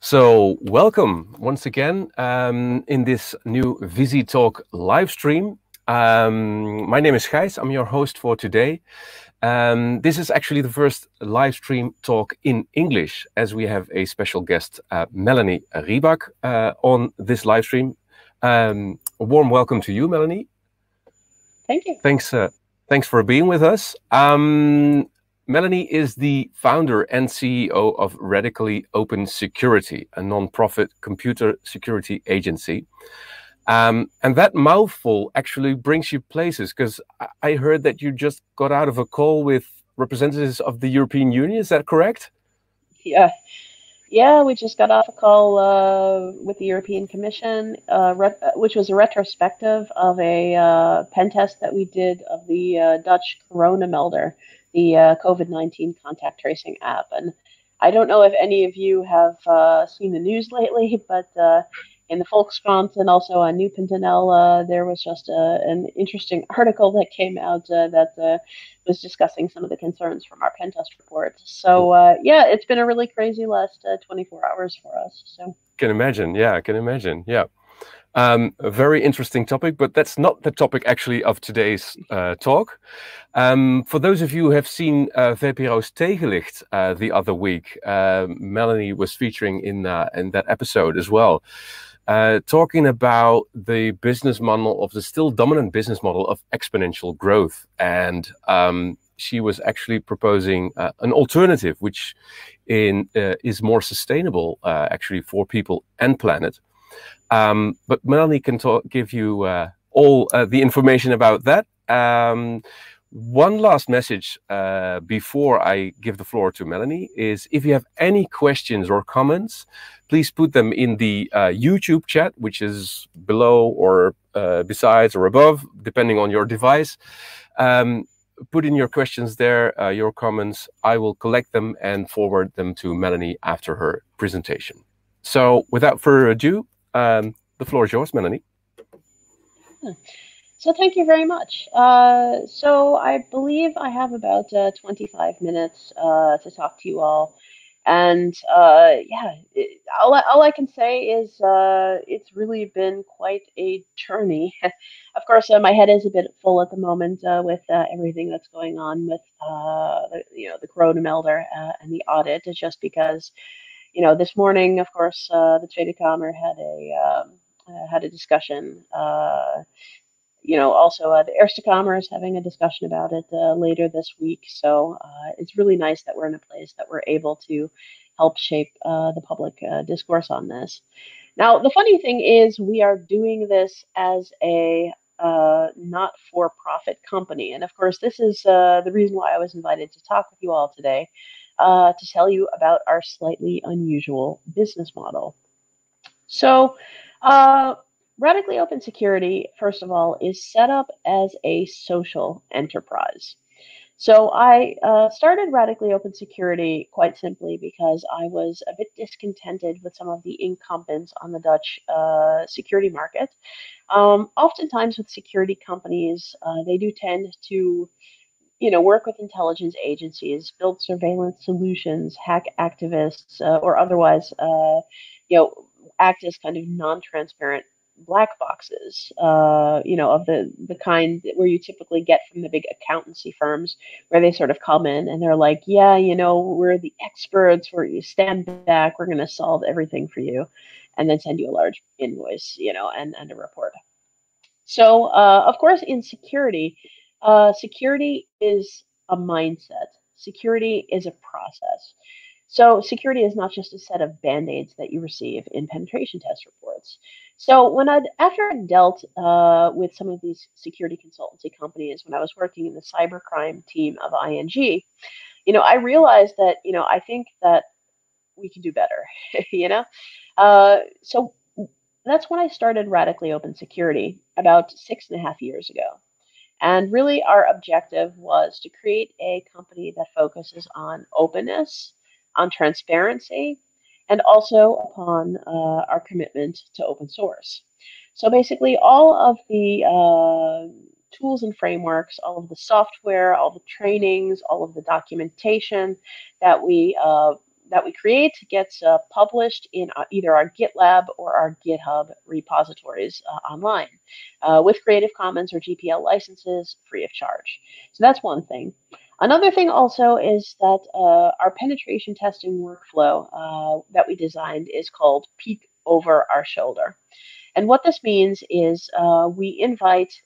So welcome once again in this new Viisi Talk live stream. My name is Gijs. I'm your host for today. This is actually the first live stream talk in English, as we have a special guest, Melanie Rieback, on this live stream. A warm welcome to you, Melanie. Thank you. Thanks for being with us. Melanie is the founder and CEO of Radically Open Security, a non-profit computer security agency. And that mouthful actually brings you places, because I heard that you just got out of a call with representatives of the European Union. Is that correct? Yeah, we just got off a call with the European Commission, which was a retrospective of a pen test that we did of the Dutch Corona Melder, the COVID-19 contact tracing app. And I don't know if any of you have seen the news lately, but in the Volkskrant and also on Nu.nl, there was just an interesting article that came out that was discussing some of the concerns from our pen test report. So yeah, it's been a really crazy last 24 hours for us. So can imagine. Yeah, I can imagine. Yeah. A very interesting topic, but that's not the topic actually of today's talk. For those of you who have seen VPRO's Tegenlicht the other week, Melanie was featuring in that episode as well, talking about the business model of the still dominant business model of exponential growth. And she was actually proposing an alternative, which is more sustainable actually for people and planet. But Melanie can give you all the information about that. One last message before I give the floor to Melanie is, if you have any questions or comments, please put them in the YouTube chat, which is below or besides or above, depending on your device. Put in your questions there, your comments. I will collect them and forward them to Melanie after her presentation. So without further ado, the floor is yours, Melanie. So thank you very much. So I believe I have about 25 minutes to talk to you all. And yeah, all I can say is it's really been quite a journey. Of course, my head is a bit full at the moment with everything that's going on with the Corona Melder and the audit. It's just because, this morning, of course, the Tweede Kamer had a discussion. Also the Eerste Kamer is having a discussion about it later this week. So it's really nice that we're in a place that we're able to help shape the public discourse on this. Now, the funny thing is we are doing this as a not-for-profit company. And of course, this is the reason why I was invited to talk with you all today, to tell you about our slightly unusual business model. So, Radically Open Security, first of all, is set up as a social enterprise. So I started Radically Open Security quite simply because I was a bit discontented with some of the incumbents on the Dutch security market. Oftentimes with security companies, they do tend to work with intelligence agencies, build surveillance solutions, hack activists, or otherwise, act as kind of non-transparent black boxes, of the kind where you typically get from the big accountancy firms, where they sort of come in and they're like, yeah, we're the experts, where you stand back, we're going to solve everything for you, and then send you a large invoice, and a report. So, of course, in security, security is a mindset. Security is a process. So security is not just a set of band-aids that you receive in penetration test reports. So after I dealt with some of these security consultancy companies, when I was working in the cybercrime team of ING, I realized that, I think that we can do better, So that's when I started Radically Open Security about 6.5 years ago. And really our objective was to create a company that focuses on openness, on transparency, and also upon our commitment to open source. So basically all of the tools and frameworks, all of the software, all the trainings, all of the documentation that we that we create gets published in either our GitLab or our GitHub repositories online with Creative Commons or GPL licenses free of charge. So that's one thing. Another thing also is that our penetration testing workflow that we designed is called Peek Over Our Shoulder. And what this means is we invite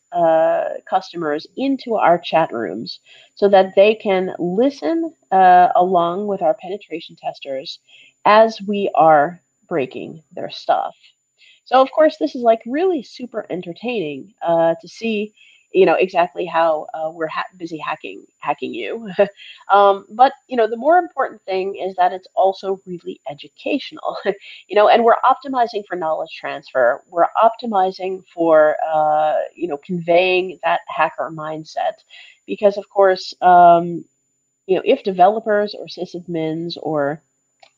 customers into our chat rooms so that they can listen along with our penetration testers as we are breaking their stuff. So of course, this is like really super entertaining to see, exactly how we're busy hacking you. But the more important thing is that it's also really educational. And we're optimizing for knowledge transfer. We're optimizing for conveying that hacker mindset, because of course, if developers or sysadmins or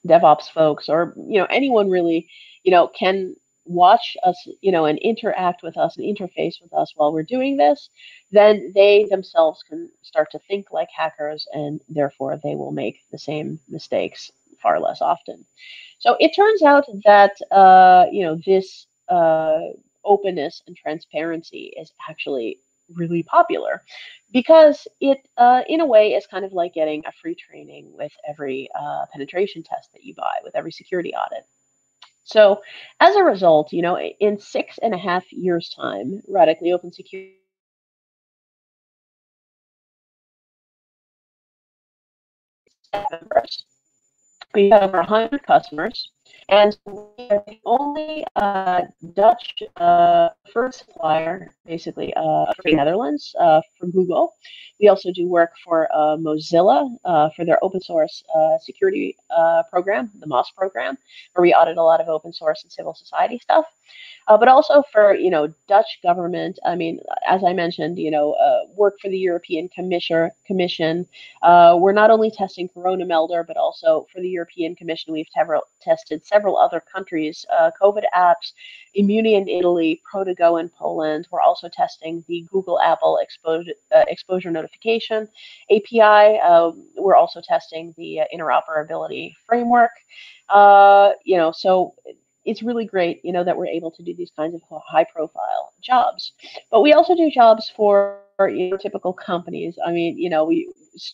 DevOps folks or anyone really can watch us and interact with us and interface with us while we're doing this, then they themselves can start to think like hackers, and therefore they will make the same mistakes far less often. So it turns out that this openness and transparency is actually really popular, because it, in a way, is kind of like getting a free training with every penetration test that you buy, with every security audit. So as a result, in 6.5 years' time, Radically Open Security members. We have over 100 customers, and we are the only Dutch first supplier, basically, for the Netherlands, for Google. We also do work for Mozilla for their open source security program, the MOS program, where we audit a lot of open source and civil society stuff. But also for Dutch government. I mean, as I mentioned, work for the European Commission. We're not only testing Corona Melder, but also for the European Commission, we've tested several other countries, COVID apps, Immuni in Italy, Protogo in Poland. We're also testing the Google Apple exposure notification API. We're also testing the interoperability framework. So it's really great, that we're able to do these kinds of high-profile jobs. But we also do jobs for typical companies. I mean,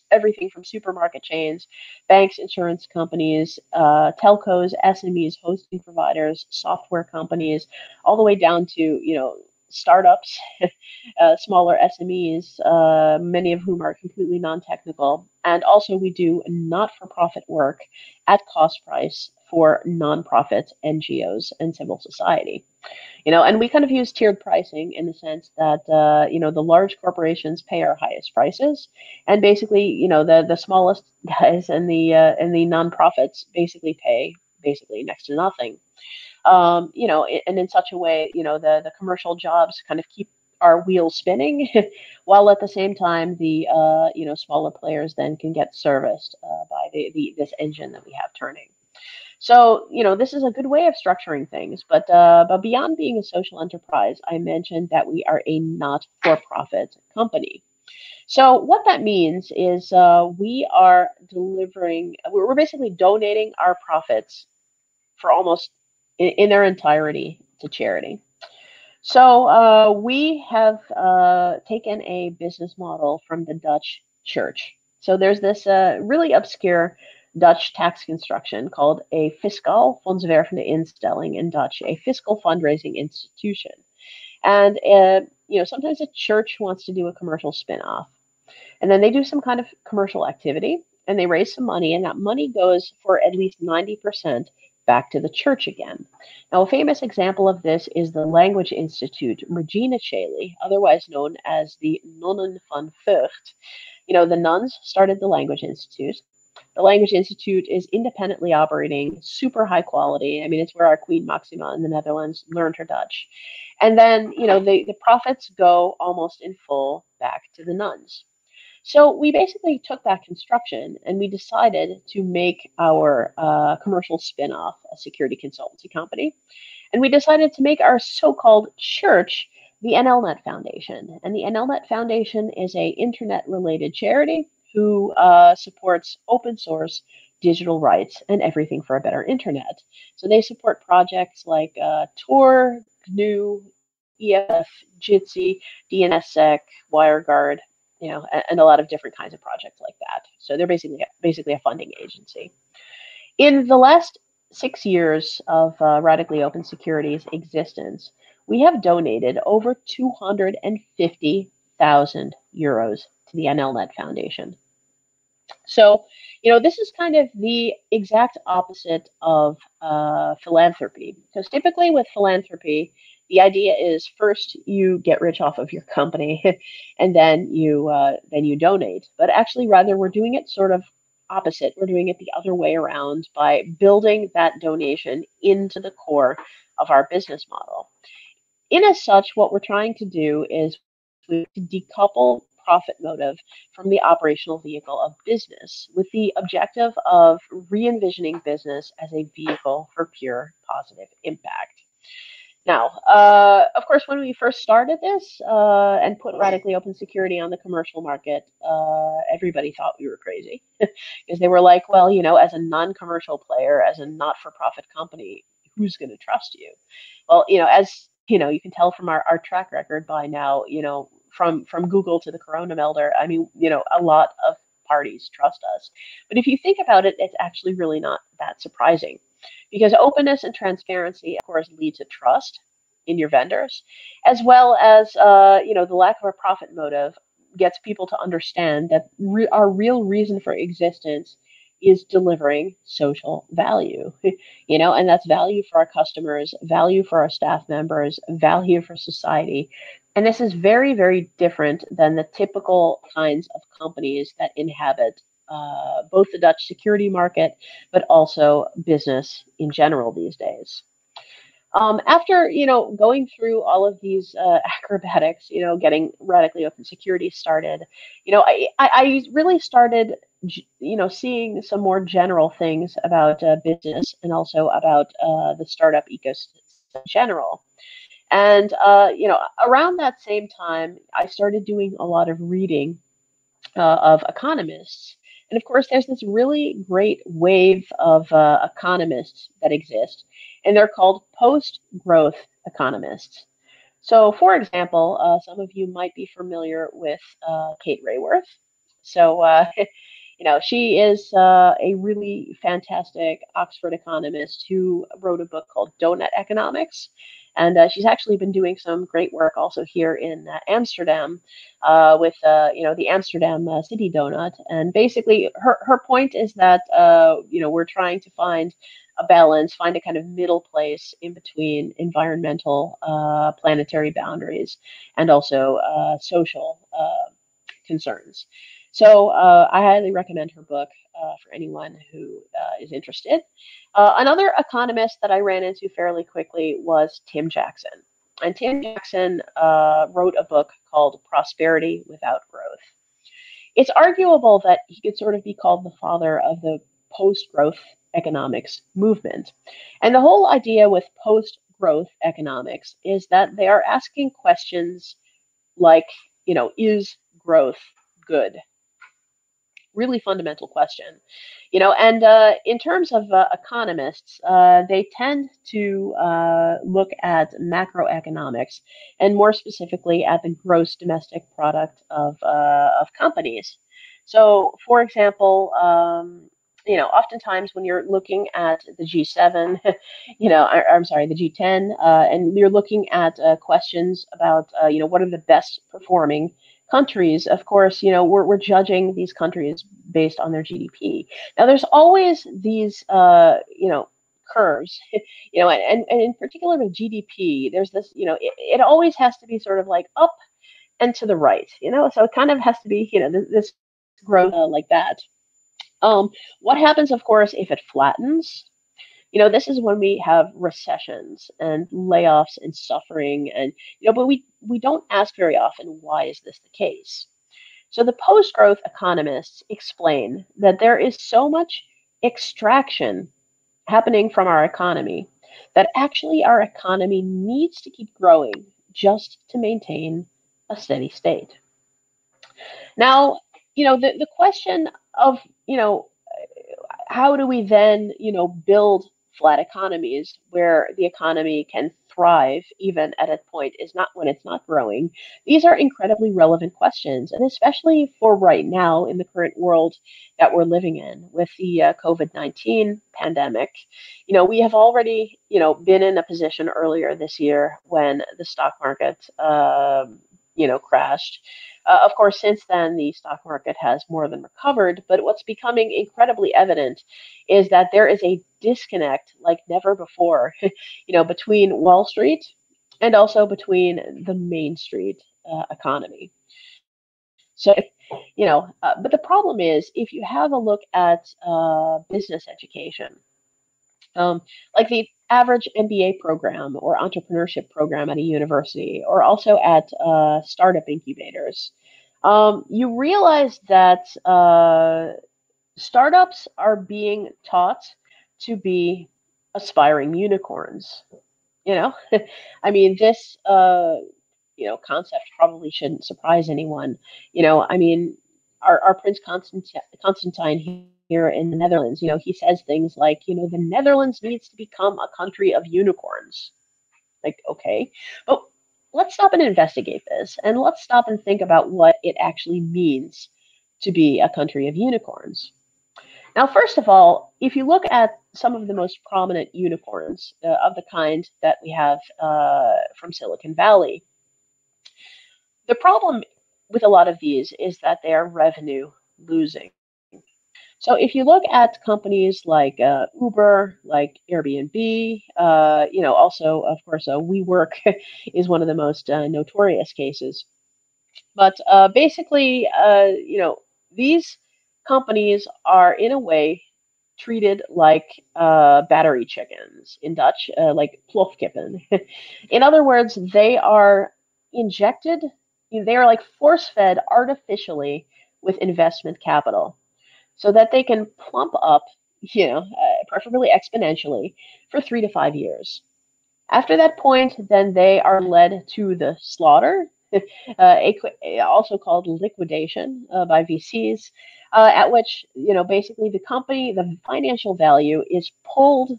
everything from supermarket chains, banks, insurance companies, telcos, SMEs, hosting providers, software companies, all the way down to startups, smaller SMEs, many of whom are completely non-technical. And also we do not-for-profit work at cost price for nonprofit NGOs and civil society. And we kind of use tiered pricing in the sense that the large corporations pay our highest prices, and basically the smallest guys and the nonprofits basically pay next to nothing. And in such a way, the commercial jobs kind of keep our wheels spinning, while at the same time the smaller players then can get serviced by this engine that we have turning. So, this is a good way of structuring things, but beyond being a social enterprise, I mentioned that we are a not-for-profit company. So what that means is we are we're basically donating our profits for almost in their entirety to charity. So we have taken a business model from the Dutch church. So there's this really obscure Dutch tax construction called a fiscaal fondswervende instelling in Dutch, a fiscal fundraising institution. And sometimes a church wants to do a commercial spin-off, and then they do some kind of commercial activity, and they raise some money, and that money goes for at least 90% back to the church again. Now, a famous example of this is the Language Institute, Regina Caeli, otherwise known as the Nonnen van Vught. The nuns started the Language Institute. The Language Institute is independently operating, super high quality. I mean, it's where our Queen Maxima in the Netherlands learned her Dutch. And then, the profits go almost in full back to the nuns. So we basically took that construction and we decided to make our commercial spin-off a security consultancy company. And we decided to make our so-called church the NLNet Foundation. And the NLNet Foundation is an internet-related charity who supports open source digital rights, and everything for a better internet. So they support projects like Tor, GNU, EFF, Jitsi, DNSSEC, WireGuard, and a lot of different kinds of projects like that. So they're basically a funding agency. In the last 6 years of Radically Open Security's existence, we have donated over 250,000 euros to the NLNet Foundation. So, this is kind of the exact opposite of philanthropy. Because typically with philanthropy, the idea is first you get rich off of your company, and then you donate. But actually, rather, we're doing it sort of opposite. We're doing it the other way around by building that donation into the core of our business model. In as such, what we're trying to do is to decouple profit motive from the operational vehicle of business with the objective of re-envisioning business as a vehicle for pure positive impact. Now, of course, when we first started this and put Radically Open Security on the commercial market, everybody thought we were crazy because they were like, well, as a non-commercial player, as a not-for-profit company, who's going to trust you? Well, as you can tell from our track record by now, from Google to the Corona Melder, I mean, a lot of parties trust us. But if you think about it, it's actually really not that surprising. Because openness and transparency, of course, lead to trust in your vendors, as well as the lack of a profit motive gets people to understand that our real reason for existence is delivering social value, and that's value for our customers, value for our staff members, value for society. And this is very, very different than the typical kinds of companies that inhabit both the Dutch security market, but also business in general these days. After going through all of these acrobatics, getting Radically Open Security started, I really started seeing some more general things about business and also about the startup ecosystem in general. And around that same time, I started doing a lot of reading of economists. And of course, there's this really great wave of economists that exist, and they're called post-growth economists. So, for example, some of you might be familiar with Kate Raworth. So, she is a really fantastic Oxford economist who wrote a book called Donut Economics. And she's actually been doing some great work also here in Amsterdam with, the Amsterdam City Donut. And basically, her point is that, we're trying to find a balance, find a kind of middle place in between environmental, planetary boundaries and also social concerns. So I highly recommend her book for anyone who is interested. Another economist that I ran into fairly quickly was Tim Jackson. And Tim Jackson wrote a book called Prosperity Without Growth. It's arguable that he could sort of be called the father of the post-growth economics movement. And the whole idea with post-growth economics is that they are asking questions like, is growth good? Really fundamental question, and in terms of economists, they tend to look at macroeconomics and more specifically at the gross domestic product of companies. So, for example, oftentimes when you're looking at the G7, I'm sorry, the G10, and you're looking at questions about, what are the best performing countries, of course, we're judging these countries based on their GDP. Now, there's always these, curves, and in particular with GDP, there's this, it always has to be sort of like up and to the right, so it kind of has to be, this growth like that. What happens, of course, if it flattens? This is when we have recessions and layoffs and suffering, and but we don't ask very often, why is this the case? So the post-growth economists explain that there is so much extraction happening from our economy that actually our economy needs to keep growing just to maintain a steady state. Now, the question of, how do we then, build flat economies where the economy can thrive even at a point is not when it's not growing? These are incredibly relevant questions, and especially for right now in the current world that we're living in with the COVID-19 pandemic. We have already, been in a position earlier this year when the stock market, crashed. Of course, since then, the stock market has more than recovered, but what's becoming incredibly evident is that there is a disconnect like never before, between Wall Street and also between the Main Street economy. So, but the problem is if you have a look at business education, like the average MBA program or entrepreneurship program at a university, or also at startup incubators, you realize that startups are being taught to be aspiring unicorns. You know, I mean, this concept probably shouldn't surprise anyone. I mean, our Prince Constantine here in the Netherlands, he says things like, the Netherlands needs to become a country of unicorns. Like, okay, but let's stop and investigate this, and let's stop and think about what it actually means to be a country of unicorns. Now, first of all, if you look at some of the most prominent unicorns of the kind that we have from Silicon Valley, the problem with a lot of these is that they are revenue losing. So if you look at companies like Uber, like Airbnb, also, of course, WeWork is one of the most notorious cases. But basically, these companies are in a way treated like battery chickens in Dutch, like plofkippen. In other words, they are injected, they are like force fed artificially with investment capital so that they can plump up, preferably exponentially, for 3 to 5 years. After that point, then they are led to the slaughter, also called liquidation by VCs, at which, basically the company, the financial value is pulled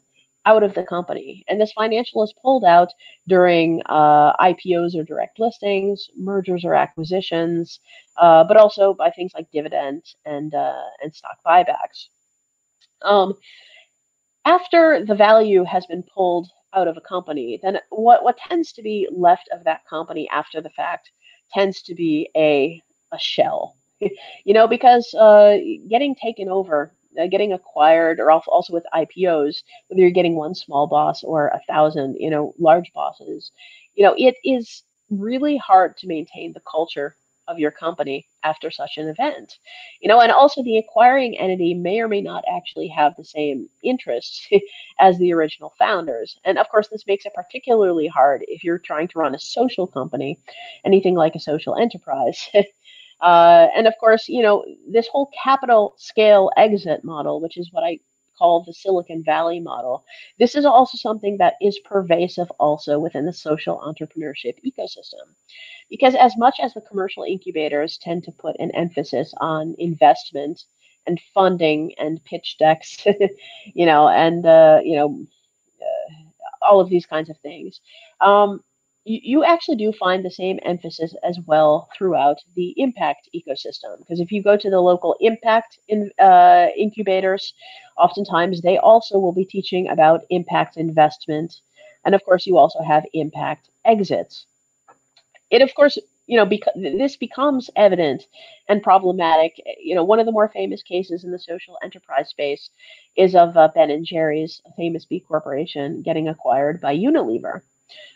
out of the company. And this financial is pulled out during IPOs or direct listings, mergers or acquisitions, but also by things like dividends and stock buybacks. Um, After the value has been pulled out of a company, then what tends to be left of that company after the fact tends to be a shell. Because getting taken over, getting acquired, or also with IPOs, whether you're getting one small boss or 1,000, large bosses, it is really hard to maintain the culture of your company after such an event. And also the acquiring entity may or may not actually have the same interests as the original founders. And of course, this makes it particularly hard if you're trying to run a social company, anything like a social enterprise. And of course, this whole capital scale exit model, which is what I call the Silicon Valley model, this is also something that is pervasive also within the social entrepreneurship ecosystem. Because as much as the commercial incubators tend to put an emphasis on investment and funding and pitch decks, and all of these kinds of things. You actually do find the same emphasis as well throughout the impact ecosystem. Because if you go to the local impact incubators, oftentimes they also will be teaching about impact investment. And of course, you also have impact exits. It, of course, this becomes evident and problematic. One of the more famous cases in the social enterprise space is of Ben and Jerry's, a famous B Corporation, getting acquired by Unilever.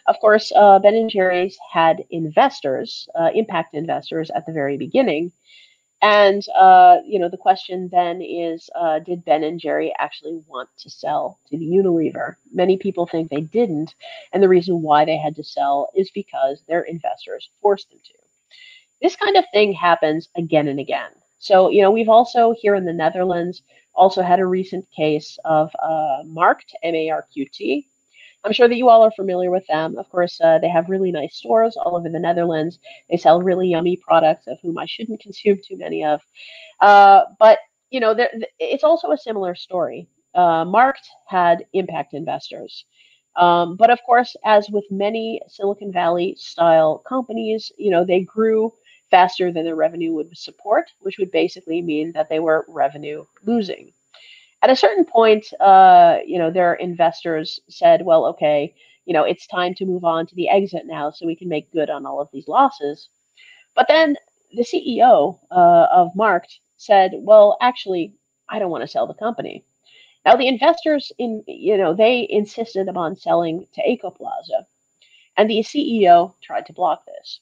Of course, Ben and Jerry's had investors, impact investors, at the very beginning. And the question then is, did Ben and Jerry actually want to sell to the Unilever? Many people think they didn't, and the reason why they had to sell is because their investors forced them to. This kind of thing happens again and again. So, we've also here in the Netherlands also had a recent case of Markt, M-A-R-Q-T. I'm sure that you all are familiar with them. Of course, they have really nice stores all over the Netherlands. They sell really yummy products, of whom I shouldn't consume too many of. But it's also a similar story. Marked had impact investors. But of course, as with many Silicon Valley style companies, they grew faster than their revenue would support, which would basically mean that they were revenue losing. At a certain point, their investors said, well, okay, it's time to move on to the exit now so we can make good on all of these losses. But then the CEO of Marked said, well, actually, I don't want to sell the company. Now the investors they insisted upon selling to Ecoplaza, and the CEO tried to block this.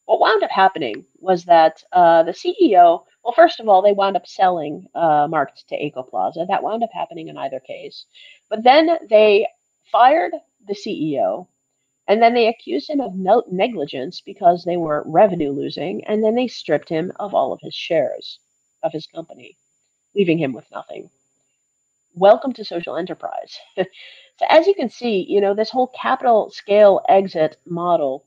What wound up happening was that the CEO, well, first of all, they wound up selling Marked to Ecoplaza. That wound up happening in either case. But then they fired the CEO, and then they accused him of negligence because they were revenue losing, and then they stripped him of all of his shares of his company, leaving him with nothing. Welcome to social enterprise. So as you can see, this whole capital scale exit model,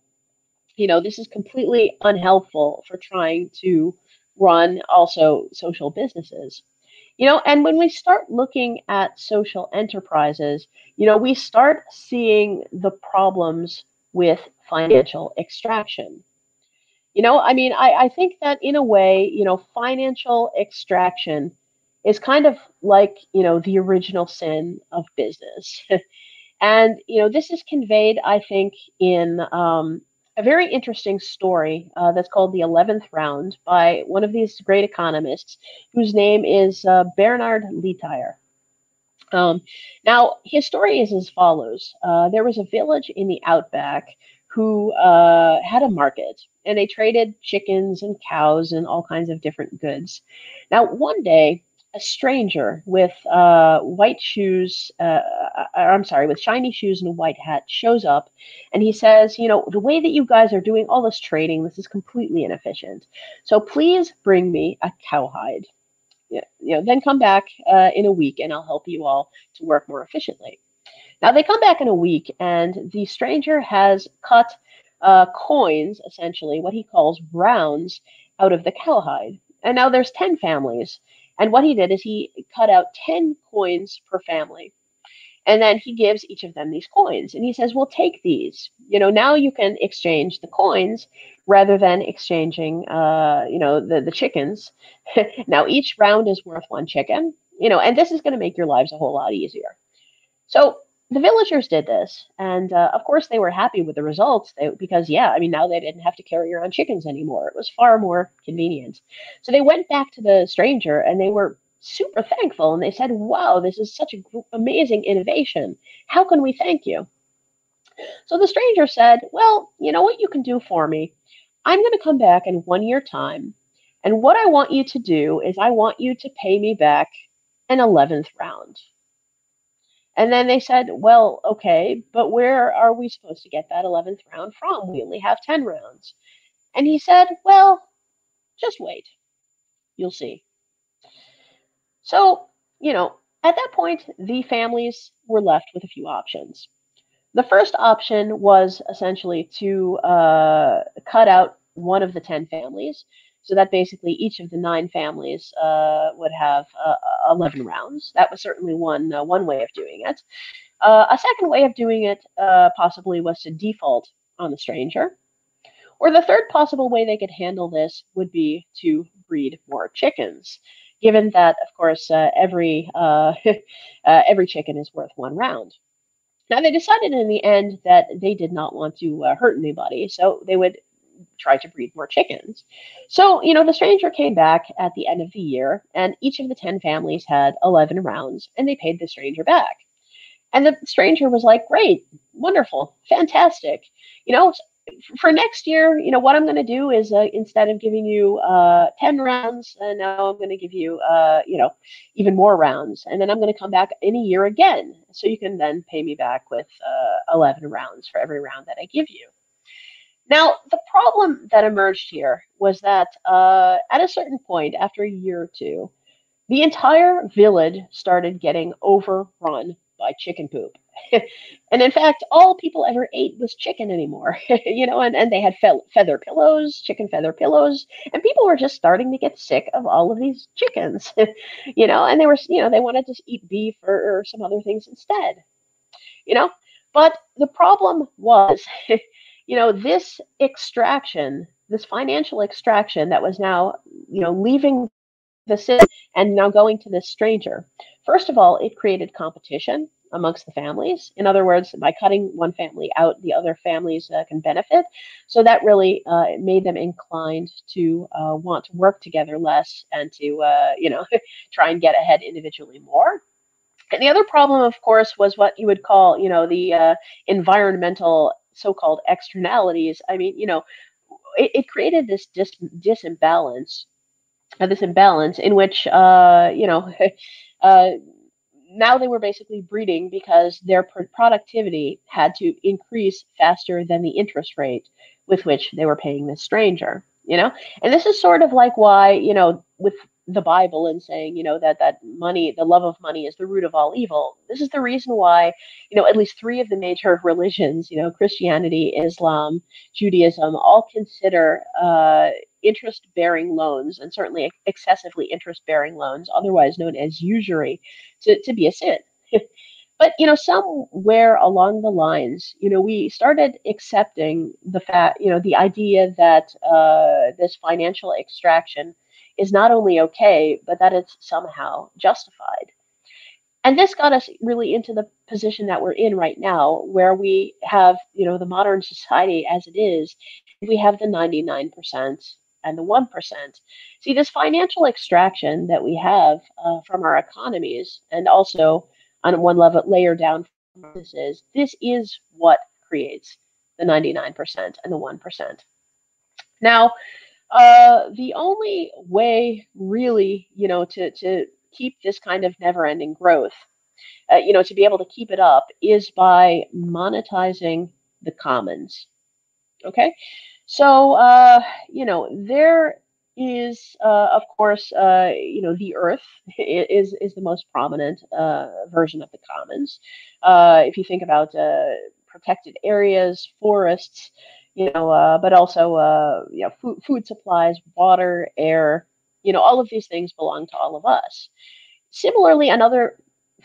this is completely unhelpful for trying to run also social businesses. And when we start looking at social enterprises, we start seeing the problems with financial extraction. I think that in a way, financial extraction is kind of like, the original sin of business. And, this is conveyed, I think, in a very interesting story that's called The 11th Round by one of these great economists whose name is Bernard Lietaer. Now, his story is as follows. There was a village in the outback who had a market, and they traded chickens and cows and all kinds of different goods. Now, one day, a stranger with white shoes, with shiny shoes and a white hat shows up, and he says, the way that you guys are doing all this trading, this is completely inefficient. So please bring me a cowhide. Then come back in a week, and I'll help you all to work more efficiently. Now they come back in a week, and the stranger has cut coins, essentially what he calls rounds, out of the cowhide. And now there's 10 families. And what he did is he cut out 10 coins per family. And then he gives each of them these coins. And he says, well, take these. Now you can exchange the coins rather than exchanging, the chickens. Now each round is worth one chicken, and this is going to make your lives a whole lot easier. So the villagers did this, and of course they were happy with the results because, now they didn't have to carry around chickens anymore. It was far more convenient. So they went back to the stranger, and they were super thankful, and they said, wow, this is such an amazing innovation. How can we thank you? So the stranger said, well, you know what you can do for me? I'm going to come back in 1 year time, and what I want you to do is I want you to pay me back an 11th round. And then they said, well, okay, but where are we supposed to get that 11th round from? We only have 10 rounds. And he said, well, just wait. You'll see. So, at that point, the families were left with a few options. The first option was essentially to cut out one of the 10 families, so that basically each of the 9 families would have 11 rounds. That was certainly one way of doing it. A second way of doing it possibly was to default on the stranger. Or the third possible way they could handle this would be to breed more chickens, given that, of course, every chicken is worth 1 round. Now, they decided in the end that they did not want to hurt anybody, so they would try to breed more chickens. So, the stranger came back at the end of the year, and each of the 10 families had 11 rounds, and they paid the stranger back. And the stranger was like, great, wonderful, fantastic. For next year, what I'm going to do is instead of giving you 10 rounds, now I'm going to give you, even more rounds. And then I'm going to come back in a year again. So you can then pay me back with 11 rounds for every round that I give you. Now, the problem that emerged here was that at a certain point, after a year or two, the entire village started getting overrun by chicken poop. And in fact, all people ever ate was chicken anymore, and they had feather pillows, chicken feather pillows, and people were just starting to get sick of all of these chickens, and they wanted to eat beef or some other things instead, you know. But the problem was, this extraction, this financial extraction that was now, leaving the city and now going to this stranger. First of all, it created competition amongst the families. In other words, by cutting one family out, the other families can benefit. So that really made them inclined to want to work together less and to, try and get ahead individually more. And the other problem, of course, was what you would call, the environmental so-called externalities. I mean, it created disimbalance, this imbalance in which, uh, now they were basically breeding because their productivity had to increase faster than the interest rate with which they were paying this stranger, And this is sort of like why, with the Bible and saying, that money, the love of money is the root of all evil. This is the reason why, at least three of the major religions, Christianity, Islam, Judaism, all consider interest-bearing loans, and certainly excessively interest-bearing loans, otherwise known as usury, to be a sin. But somewhere along the lines, we started accepting the fact, the idea that this financial extraction is not only okay, but that it's somehow justified. And this got us really into the position that we're in right now, where we have, the modern society as it is. We have the 99% and the 1%. See, this financial extraction that we have from our economies, and also on one level layer down from this is what creates the 99% and the 1%. Now, the only way really, to keep this kind of never-ending growth, to be able to keep it up, is by monetizing the commons. Okay, so there is, of course, the earth is the most prominent version of the commons. If you think about protected areas, forests, but also food supplies, water, air, all of these things belong to all of us. Similarly, another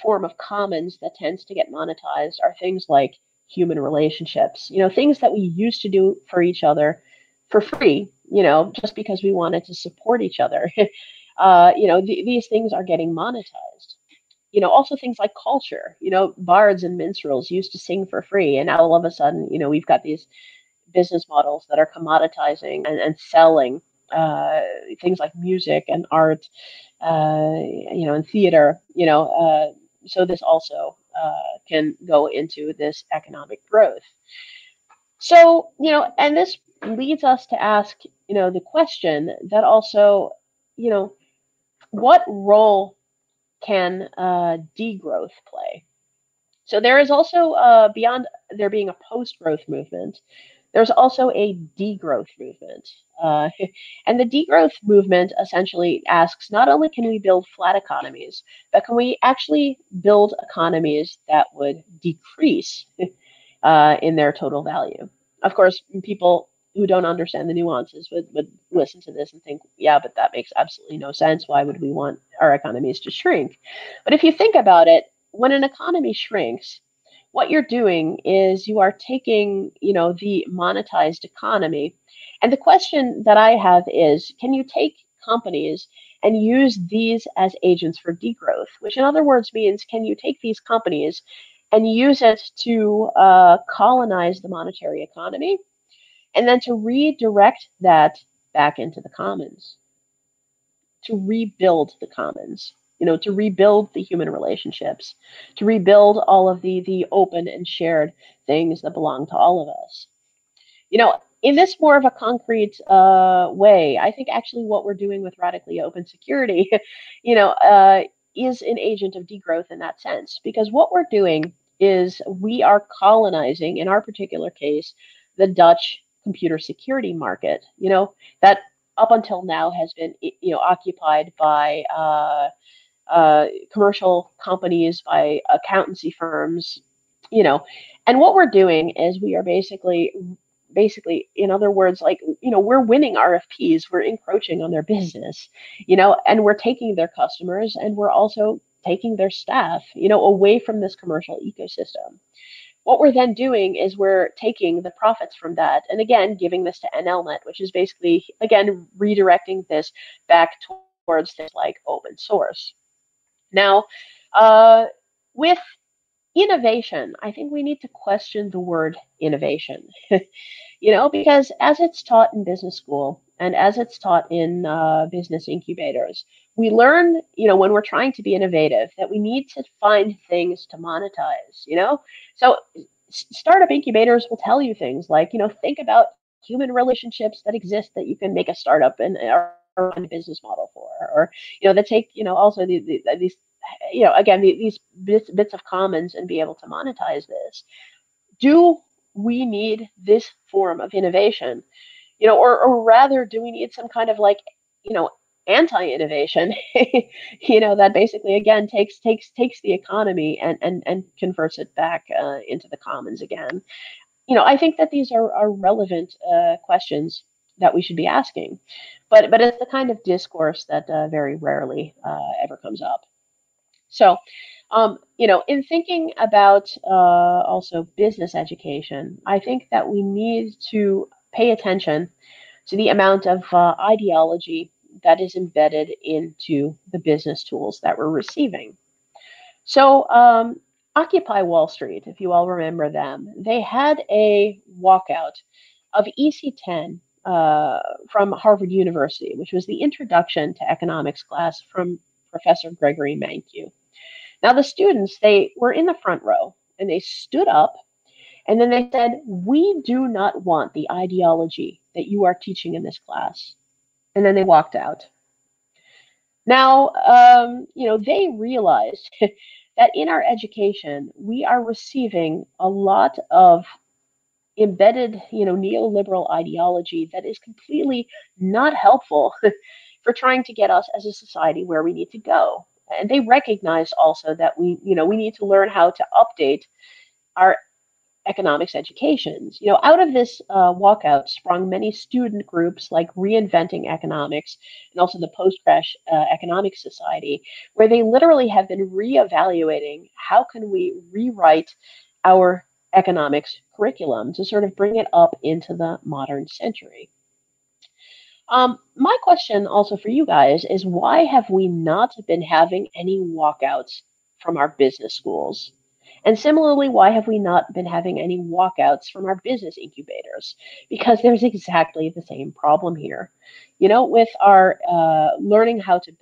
form of commons that tends to get monetized are things like human relationships, things that we used to do for each other for free, just because we wanted to support each other. These things are getting monetized. Also things like culture, bards and minstrels used to sing for free, and now all of a sudden, we've got these business models that are commoditizing and selling things like music and art, and theater, so this also can go into this economic growth. So, and this leads us to ask, the question that also, what role can degrowth play? So there is also, beyond there being a post-growth movement, there's also a degrowth movement. Uh, and the degrowth movement essentially asks, not only can we build flat economies, but can we actually build economies that would decrease in their total value? Of course, people who don't understand the nuances would listen to this and think, yeah, but that makes absolutely no sense. Why would we want our economies to shrink? But if you think about it, when an economy shrinks, what you're doing is you are taking, the monetized economy. And the question that I have is, can you take companies and use these as agents for degrowth? Which in other words means, can you take these companies and use it to colonize the monetary economy and then to redirect that back into the commons, to rebuild the commons, to rebuild the human relationships, to rebuild all of the open and shared things that belong to all of us. In this more of a concrete way, I think actually what we're doing with radically open security, is an agent of degrowth in that sense. Because what we're doing is we are colonizing, in our particular case, the Dutch computer security market, that up until now has been, occupied by commercial companies, by accountancy firms, you know, and what we're doing is we are basically, in other words, like, we're winning RFPs, we're encroaching on their business, and we're taking their customers, and we're also taking their staff, away from this commercial ecosystem. What we're then doing is we're taking the profits from that and again giving this to NLNet, which is basically again redirecting this back towards things like open source. Now, with innovation, I think we need to question the word innovation. Because as it's taught in business school and as it's taught in business incubators, we learn, when we're trying to be innovative, that we need to find things to monetize. So startup incubators will tell you things like, think about human relationships that exist that you can make a startup and or find a business model for, or, that take, also these, again, these bits of commons and be able to monetize this. Do we need this form of innovation? Or rather, do we need some kind of like, anti-innovation, that basically again takes the economy and converts it back into the commons again? I think that these are relevant questions that we should be asking, but it's the kind of discourse that very rarely ever comes up. So, in thinking about also business education, I think that we need to pay attention to the amount of ideology that is embedded into the business tools that we're receiving. So, Occupy Wall Street, if you all remember them, they had a walkout of EC10 from Harvard University, which was the introduction to economics class from Professor Gregory Mankiw. Now, the students, they were in the front row and they stood up and then they said, "We do not want the ideology that you are teaching in this class." And then they walked out. Now, they realized that in our education, we are receiving a lot of embedded, neoliberal ideology that is completely not helpful for trying to get us as a society where we need to go. And they recognized also that we need to learn how to update our economics educations. Out of this walkout sprung many student groups like Reinventing Economics and also the Post-Crash Economics Society, where they literally have been reevaluating how can we rewrite our economics curriculum to sort of bring it up into the modern century. My question also for you guys is why have we not been having any walkouts from our business schools? And similarly, why have we not been having any walkouts from our business incubators? Because there's exactly the same problem here. With our learning how to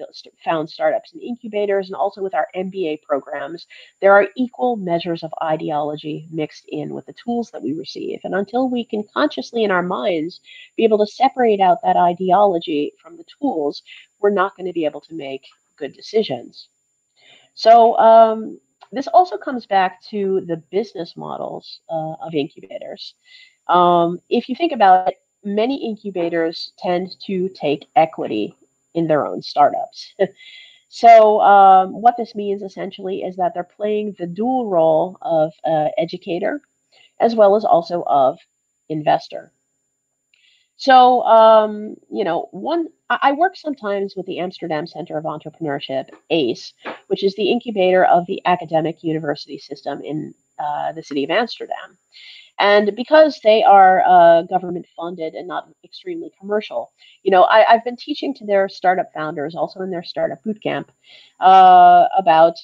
found startups and incubators, and also with our MBA programs, there are equal measures of ideology mixed in with the tools that we receive. And until we can consciously in our minds be able to separate out that ideology from the tools, we're not going to be able to make good decisions. So, this also comes back to the business models of incubators. If you think about it, many incubators tend to take equity in their own startups. So, what this means essentially is that they're playing the dual role of educator as well as also of investor. So, I work sometimes with the Amsterdam Center of Entrepreneurship, ACE, which is the incubator of the academic university system in the city of Amsterdam. And because they are government funded and not extremely commercial, I've been teaching to their startup founders, also in their startup bootcamp, about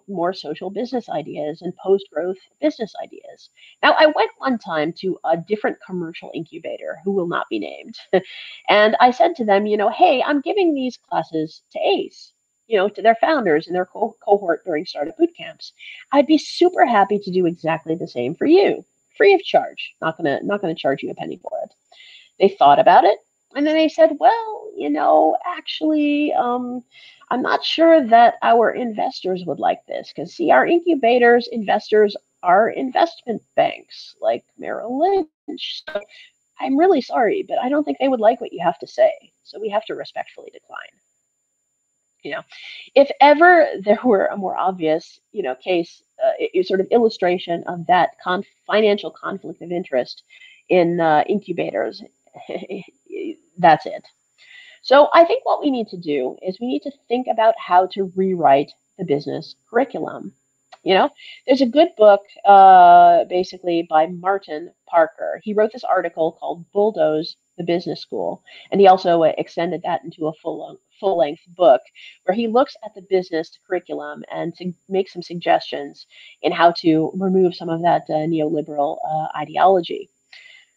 more social business ideas and post-growth business ideas. Now, I went one time to a different commercial incubator who will not be named, and I said to them, hey, I'm giving these classes to ACE. To their founders and their cohort during startup boot camps. I'd be super happy to do exactly the same for you, free of charge. Not gonna charge you a penny for it. They thought about it, and then they said, well, actually, I'm not sure that our investors would like this because see, our incubators investors are investment banks like Merrill Lynch. So I'm really sorry, but I don't think they would like what you have to say. So we have to respectfully decline. If ever there were a more obvious, case, sort of illustration of that financial conflict of interest in incubators, that's it. So I think what we need to do is we need to think about how to rewrite the business curriculum. There's a good book, basically by Martin Parker. He wrote this article called "Bulldoze the Business School," and he also extended that into a full-length book where he looks at the business curriculum and to make some suggestions in how to remove some of that neoliberal ideology.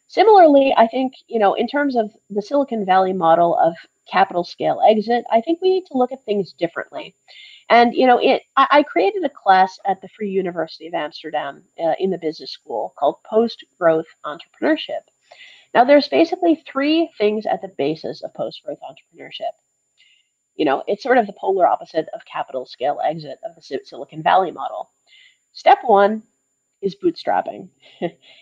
Similarly, I think, in terms of the Silicon Valley model of capital scale exit, I think we need to look at things differently. And I created a class at the Free University of Amsterdam in the business school called Post-Growth Entrepreneurship. Now, there's basically three things at the basis of post-growth entrepreneurship. It's sort of the polar opposite of capital scale exit of the Silicon Valley model. Step one is bootstrapping.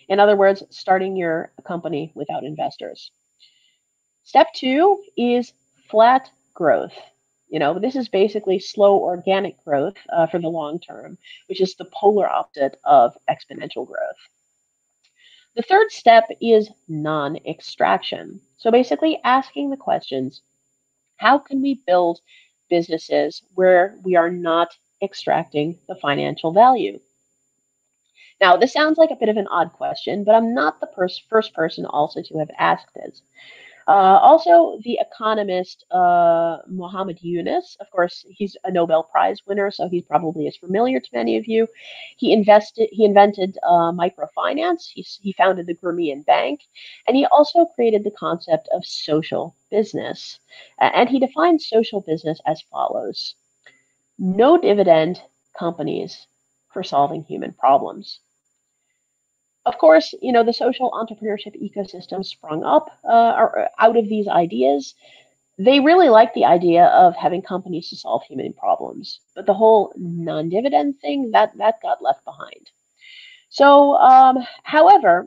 In other words, starting your company without investors. Step two is flat growth. This is basically slow organic growth for the long term, which is the polar opposite of exponential growth. The third step is non-extraction. So basically asking the questions, how can we build businesses where we are not extracting the financial value? Now, this sounds like a bit of an odd question, but I'm not the first person also to have asked it. Also, the economist Muhammad Yunus, of course, he's a Nobel Prize winner, so he probably is familiar to many of you. He invented microfinance. He founded the Grameen Bank, and he also created the concept of social business. And he defines social business as follows: no dividend companies for solving human problems. Of course, the social entrepreneurship ecosystem sprung up out of these ideas. They really like the idea of having companies to solve human problems, but the whole non-dividend thing, that got left behind. So, however,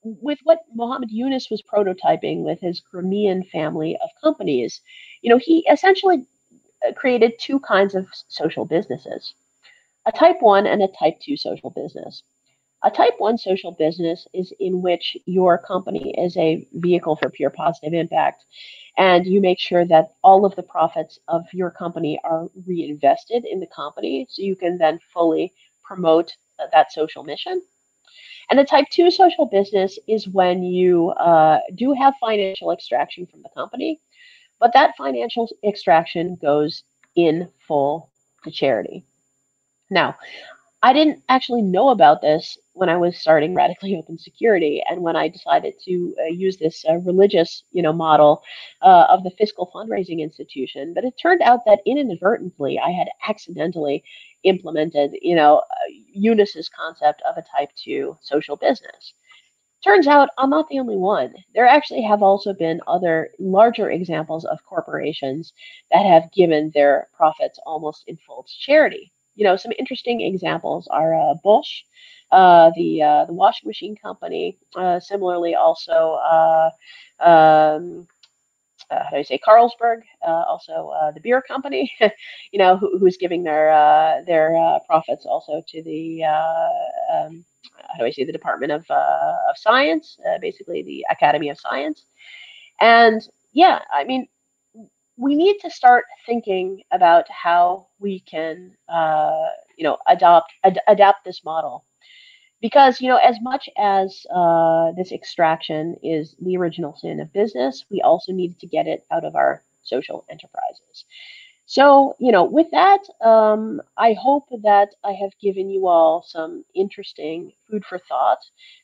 with what Muhammad Yunus was prototyping with his Grameen family of companies, he essentially created two kinds of social businesses: a type 1 and a type 2 social business. A type 1 social business is in which your company is a vehicle for pure positive impact, and you make sure that all of the profits of your company are reinvested in the company so you can then fully promote that social mission. And a type 2 social business is when you do have financial extraction from the company, but that financial extraction goes in full to charity. Now, I didn't actually know about this when I was starting Radically Open Security, and when I decided to use this religious, model of the fiscal fundraising institution. But it turned out that inadvertently, I had accidentally implemented, Yunus's concept of a type 2 social business. Turns out I'm not the only one. There actually have also been other larger examples of corporations that have given their profits almost in full to charity. Some interesting examples are Bosch, the washing machine company. Similarly, also how do I say, Carlsberg, also the beer company. Who's giving their profits also to the how do I say, the Department of Science, basically the Academy of Science. And yeah, I mean, we need to start thinking about how we can, adapt this model. Because, as much as this extraction is the original sin of business, we also need to get it out of our social enterprises. So, with that, I hope that I have given you all some interesting food for thought.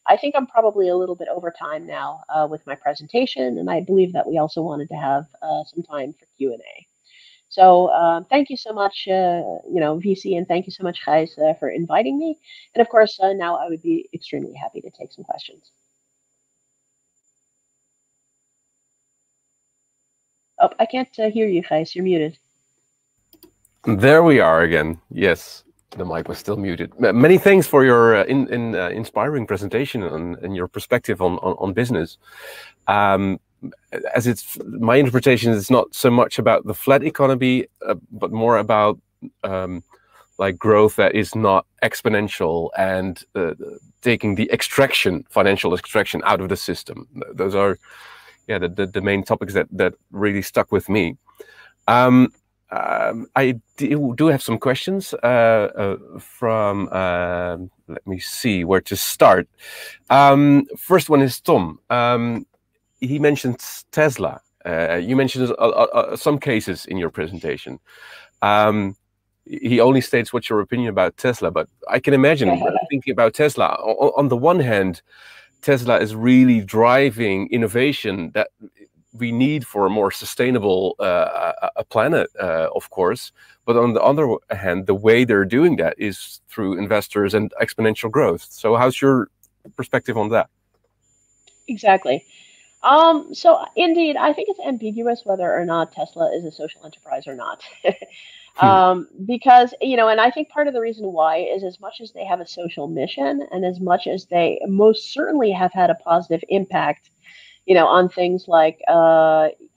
I think I'm probably a little bit over time now with my presentation, and I believe that we also wanted to have some time for Q&A. So thank you so much, Viisi, and thank you so much, Gijs, for inviting me. And of course, now I would be extremely happy to take some questions. Oh, I can't hear you, Gijs. You're muted. There we are again. Yes, the mic was still muted. Many thanks for your inspiring presentation and your perspective on business. as it's my interpretation is not so much about the flat economy, but more about like growth that is not exponential and taking the financial extraction out of the system. Those are, yeah, the main topics that really stuck with me. I do have some questions from, let me see where to start. First one is Tom. He mentions Tesla. You mentioned some cases in your presentation. He only states what's your opinion about Tesla, but I can imagine thinking about Tesla. On the one hand, Tesla is really driving innovation that we need for a more sustainable planet, of course. But on the other hand, the way they're doing that is through investors and exponential growth. So how's your perspective on that? Exactly. So indeed, I think it's ambiguous whether or not Tesla is a social enterprise or not. Because, and I think part of the reason why is as much as they have a social mission and as much as they most certainly have had a positive impact, on things like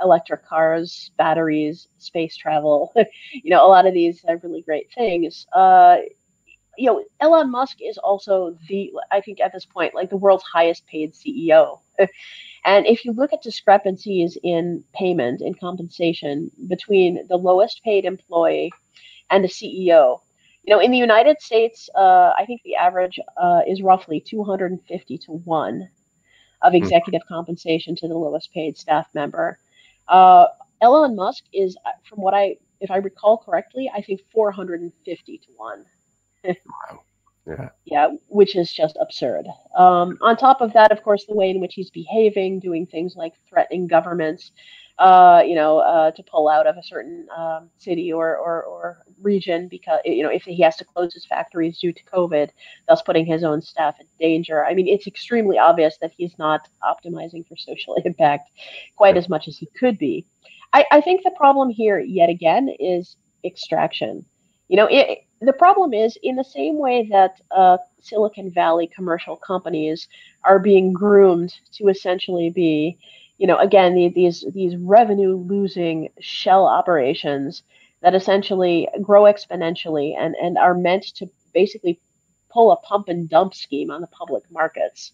electric cars, batteries, space travel, a lot of these are really great things. Elon Musk is also I think at this point, like the world's highest paid CEO. And if you look at discrepancies in payment, in compensation between the lowest paid employee and the CEO, in the United States, I think the average is roughly 250 to 1 of executive compensation to the lowest paid staff member. Elon Musk is, if I recall correctly, I think 450 to 1. Wow. Yeah, which is just absurd. On top of that, of course, the way in which he's behaving, doing things like threatening governments, to pull out of a certain city or region because, if he has to close his factories due to COVID, thus putting his own staff in danger. I mean, it's extremely obvious that he's not optimizing for social impact quite as much as he could be. I think the problem here, yet again, is extraction. The problem is in the same way that Silicon Valley commercial companies are being groomed to essentially be, again, these revenue losing shell operations that essentially grow exponentially and are meant to basically pull a pump and dump scheme on the public markets.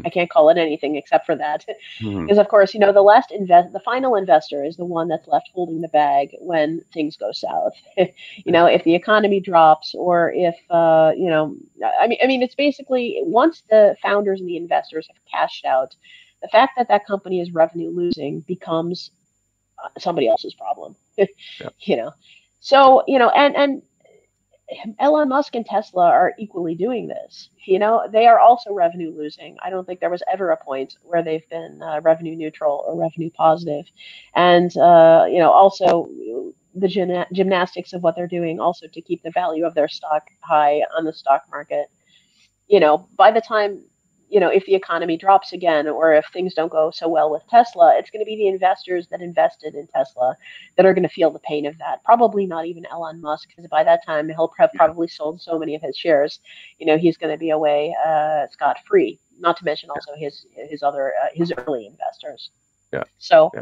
I can't call it anything except for that. Because, of course, the final investor is the one that's left holding the bag when things go south. If the economy drops or if, it's basically once the founders and the investors have cashed out, the fact that that company is revenue losing becomes somebody else's problem. So, and Elon Musk and Tesla are equally doing this. They are also revenue losing. I don't think there was ever a point where they've been revenue neutral or revenue positive. And, also the gymnastics of what they're doing also to keep the value of their stock high on the stock market. By the time, if the economy drops again, or if things don't go so well with Tesla, it's going to be the investors that invested in Tesla that are going to feel the pain of that. Probably not even Elon Musk, because by that time he'll probably sold so many of his shares, he's going to be away scot-free. Not to mention also his early investors. Yeah. So.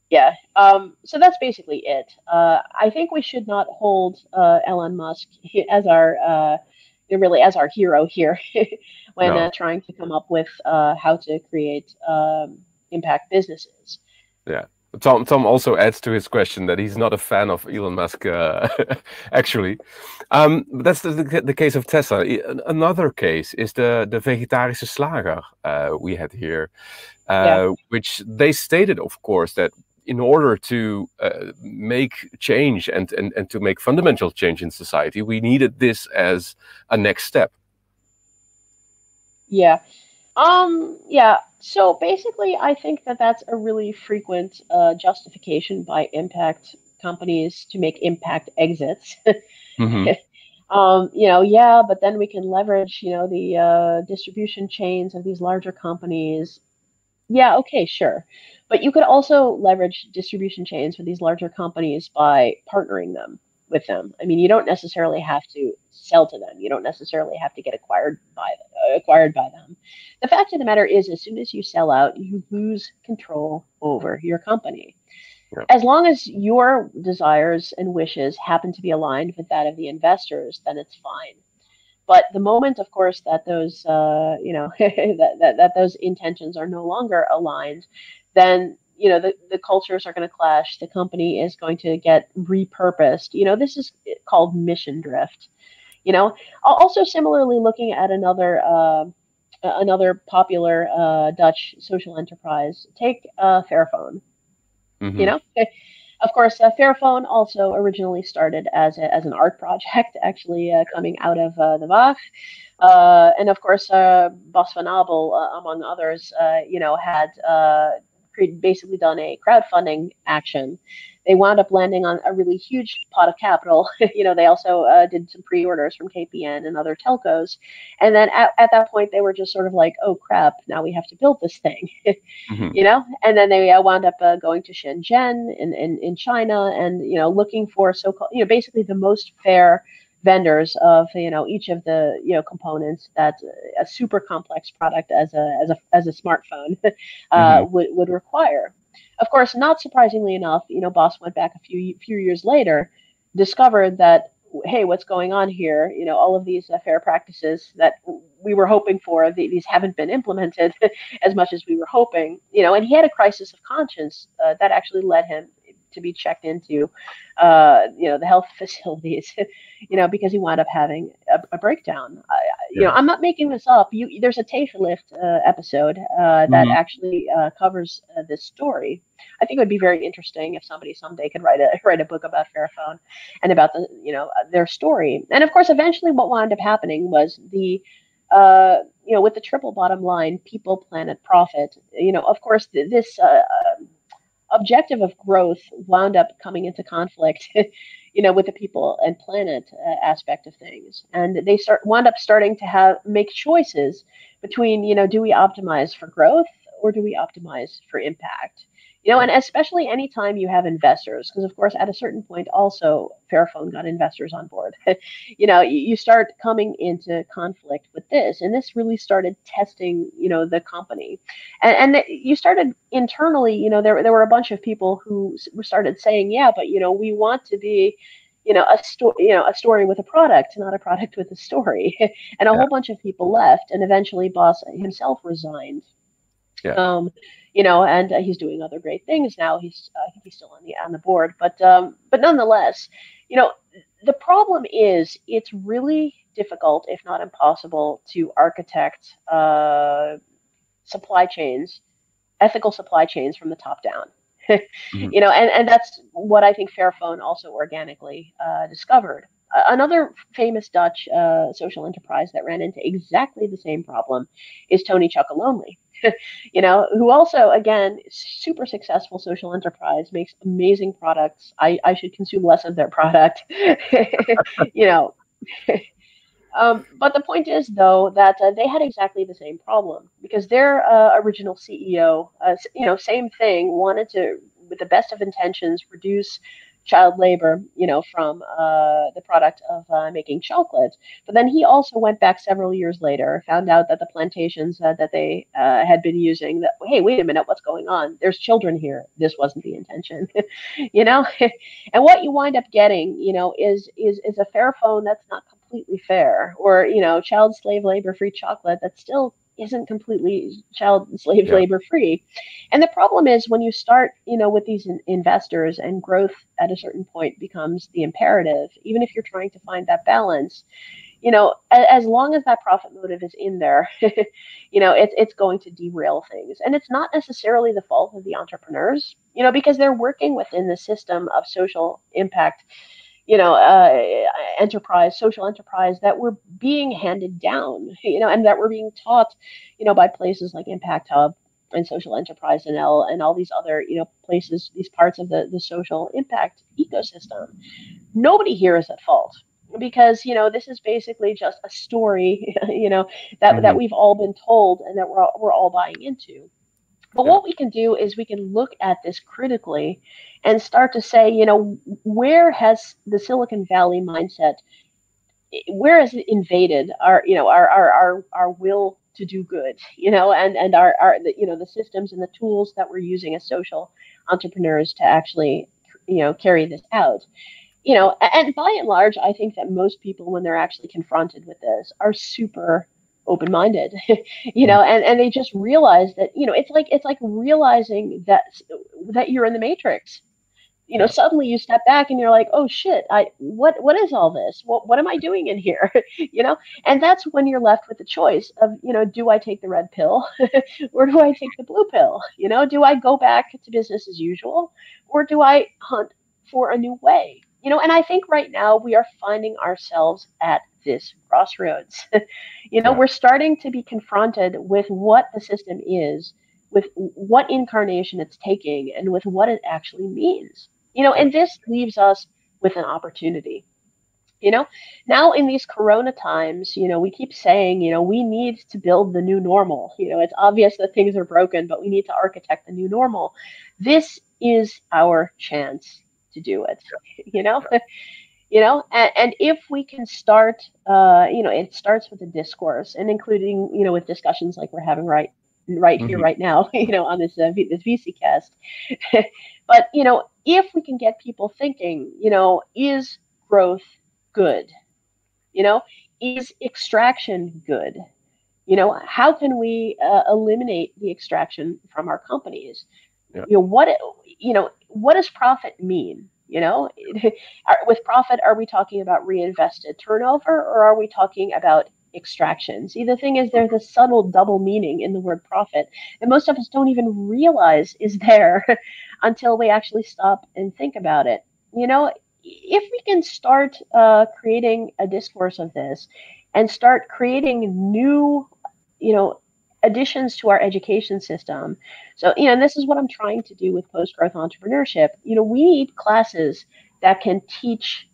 Yeah. So that's basically it. I think we should not hold Elon Musk as our hero here when trying to come up with how to create impact businesses. Yeah. Tom also adds to his question that he's not a fan of Elon Musk, actually. That's the case of Tesla. Another case is the vegetarische slager we had here, which they stated, of course, that in order to make change and to make fundamental change in society, we needed this as a next step. Yeah. So basically, I think that that's a really frequent justification by impact companies to make impact exits. But then we can leverage, the distribution chains of these larger companies. Yeah, okay, sure. But you could also leverage distribution chains for these larger companies by partnering them with them. I mean, you don't necessarily have to sell to them. You don't necessarily have to get acquired by them. The fact of the matter is, as soon as you sell out, you lose control over your company. Yeah. As long as your desires and wishes happen to be aligned with that of the investors, then it's fine. But the moment, of course, that those that those intentions are no longer aligned, then the cultures are going to clash. The company is going to get repurposed. This is called mission drift. Also similarly looking at another popular Dutch social enterprise. Take Fairphone. Mm-hmm. Of course, Fairphone also originally started as an art project, actually coming out of the Waag. And of course, Bas van Abel, among others, had basically done a crowdfunding action. They wound up landing on a really huge pot of capital. They also did some pre-orders from KPN and other telcos. And then at that point, they were just sort of like, oh, crap, now we have to build this thing. Mm-hmm. And then they wound up going to Shenzhen in China and, looking for so-called, basically the most fair vendors of each of the components that a super complex product as a smartphone would require. Of course, not surprisingly enough, Boss went back a few years later, discovered that, hey, what's going on here? All of these fair practices that we were hoping for, these haven't been implemented as much as we were hoping. And he had a crisis of conscience that actually led him to be checked into, the health facilities, because he wound up having a breakdown. I'm not making this up. There's a Tafellift episode that actually covers this story. I think it would be very interesting if somebody someday could write a book about Fairphone and about their story. And of course, eventually, what wound up happening was with the triple bottom line, people, planet, profit. Of course, this objective of growth wound up coming into conflict, with the people and planet aspect of things, and they wound up starting to make choices between, do we optimize for growth or do we optimize for impact? And especially anytime you have investors, because of course, at a certain point, also Fairphone got investors on board. You start coming into conflict with this, and this really started testing, the company, and you started internally. There were a bunch of people who started saying, yeah, but we want to be, a story with a product, not a product with a story, and a whole bunch of people left, and eventually, Boss himself resigned. Yeah. And he's doing other great things now. I think he's still on the board, but nonetheless, the problem is it's really difficult, if not impossible, to architect supply chains, ethical supply chains from the top down. Mm-hmm. And that's what I think Fairphone also organically discovered. Another famous Dutch social enterprise that ran into exactly the same problem is Tony Chocolonely. Who also, again, super successful social enterprise, makes amazing products. I should consume less of their product. But the point is, though, that they had exactly the same problem, because their original CEO, same thing, wanted to, with the best of intentions, reduce child labor, from the product of making chocolate. But then he also went back several years later, found out that the plantations that they had been using, that, hey, wait a minute, what's going on? There's children here. This wasn't the intention, And what you wind up getting, is a Fairphone that's not completely fair, or child slave labor free chocolate that still isn't completely child slave labor free. And the problem is, when you start, with these investors, and growth at a certain point becomes the imperative, even if you're trying to find that balance, as long as that profit motive is in there, it's going to derail things. And it's not necessarily the fault of the entrepreneurs, because they're working within the system of social impact, social enterprise that were being handed down, and that were being taught, by places like Impact Hub and Social Enterprise NL and all these other, places, these parts of the social impact ecosystem. Nobody here is at fault, because, this is basically just a story, that we've all been told and that we're all buying into. But Yeah. what we can do is we can look at this critically and start to say, you know, where has the Silicon Valley mindset, where has it invaded our, you know, our will to do good, you know, and our the, you know, the systems and the tools that we're using as social entrepreneurs to actually, you know, carry this out. You know, and by and large, I think that most people, when they're actually confronted with this, are super open-minded, you Mhm. know, and they just realize that, you know, it's like realizing that you're in the matrix. You know, Yeah. suddenly you step back and you're like, oh shit, what is all this? What am I doing in here? You know, and that's when you're left with the choice of, you know, do I take the red pill or do I take the blue pill? You know, do I go back to business as usual or do I hunt for a new way? You know, and I think right now we are finding ourselves at this crossroads. You know, Yeah. we're starting to be confronted with what the system is, with what incarnation it's taking, and with what it actually means. You know, Yeah. and this leaves us with an opportunity. You know, now in these corona times, you know, we keep saying, you know, we need to build the new normal. You know, it's obvious that things are broken, but we need to architect the new normal. This is our chance to do it. You know, you know, and if we can start, you know, it starts with a discourse and including, you know, with discussions like we're having right here, Mhm. right now, you know, on this this VC cast. But you know, if we can get people thinking, you know, is growth good? You know, is extraction good? You know, how can we eliminate the extraction from our companies? Yeah. You know, what does profit mean? You know, with profit, are we talking about reinvested turnover or are we talking about extraction? See, the thing is, there's a subtle double meaning in the word profit, and most of us don't even realize is there until we actually stop and think about it. You know, if we can start creating a discourse of this and start creating new, you know, additions to our education system. So, you know, and this is what I'm trying to do with post growth entrepreneurship. You know, we need classes that can teach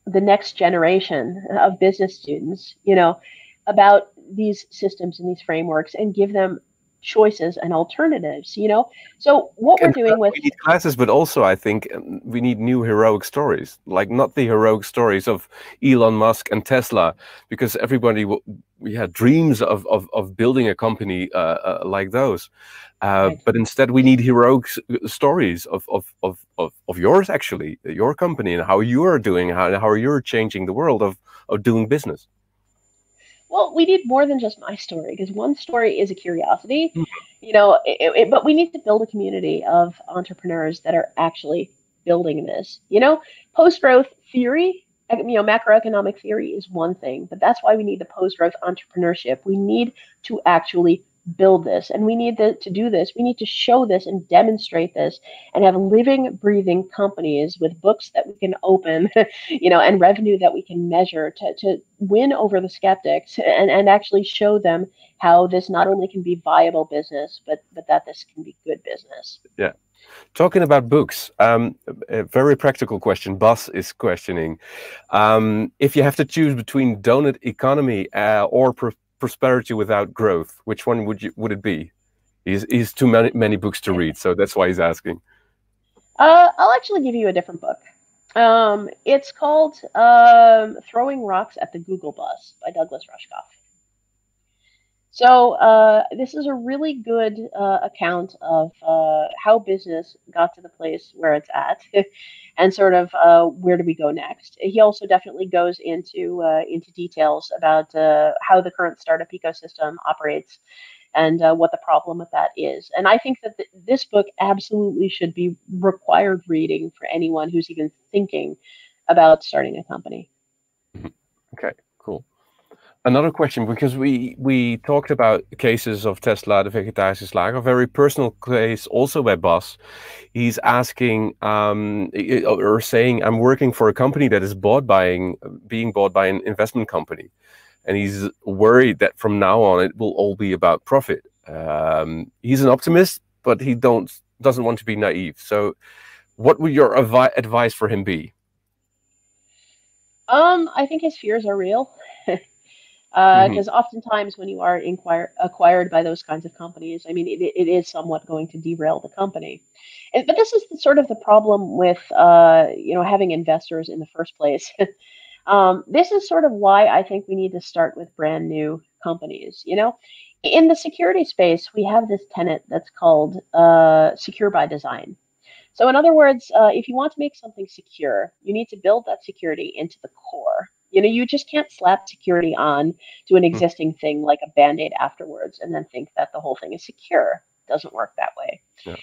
the next generation of business students, you know, about these systems and these frameworks and give them choices and alternatives, you know. So, what we're And doing with we need classes, but also I think we need new heroic stories, like not the heroic stories of Elon Musk and Tesla, because everybody we had dreams of building a company like those. right. But instead, we need heroic stories of yours, actually, your company, and how you are doing, how you're changing the world of doing business. Well, we need more than just my story because one story is a curiosity, Mm. you know, but we need to build a community of entrepreneurs that are actually building this. You know, post growth theory, you know, macroeconomic theory is one thing, but that's why we need the post growth entrepreneurship. We need to actually build this and we need to do this. We need to show this and demonstrate this and have living, breathing companies with books that we can open, you know, and revenue that we can measure to win over the skeptics and actually show them how this not only can be viable business, but that this can be good business. Yeah. Talking about books, a very practical question. Bas is questioning: if you have to choose between donut economy or prosperity without growth, which one would it be? He's too many books to read, so that's why he's asking. I'll actually give you a different book. It's called Throwing Rocks at the Google Bus by Douglas Rushkoff. So this is a really good account of how business got to the place where it's at, and sort of where do we go next. He also definitely goes into details about how the current startup ecosystem operates and what the problem with that is. And I think that this book absolutely should be required reading for anyone who's even thinking about starting a company. Mhm. Okay, cool. Another question, because we talked about cases of Tesla, the vegetarische slager, a very personal case also by Bas. He's asking or saying, I'm working for a company that is being bought by an investment company. And he's worried that from now on it will all be about profit. He's an optimist, but he doesn't want to be naive. So what would your advice for him be? I think his fears are real. Because oftentimes when you are acquired by those kinds of companies, I mean, it is somewhat going to derail the company. But this is sort of the problem with, having investors in the first place. This is sort of why I think we need to start with brand new companies. In the security space, we have this tenet that's called secure by design. So, in other words, if you want to make something secure, you need to build that security into the core. You just can't slap security on to an existing thing like a band-aid afterwards and then think that the whole thing is secure. It doesn't work that way. Yeah.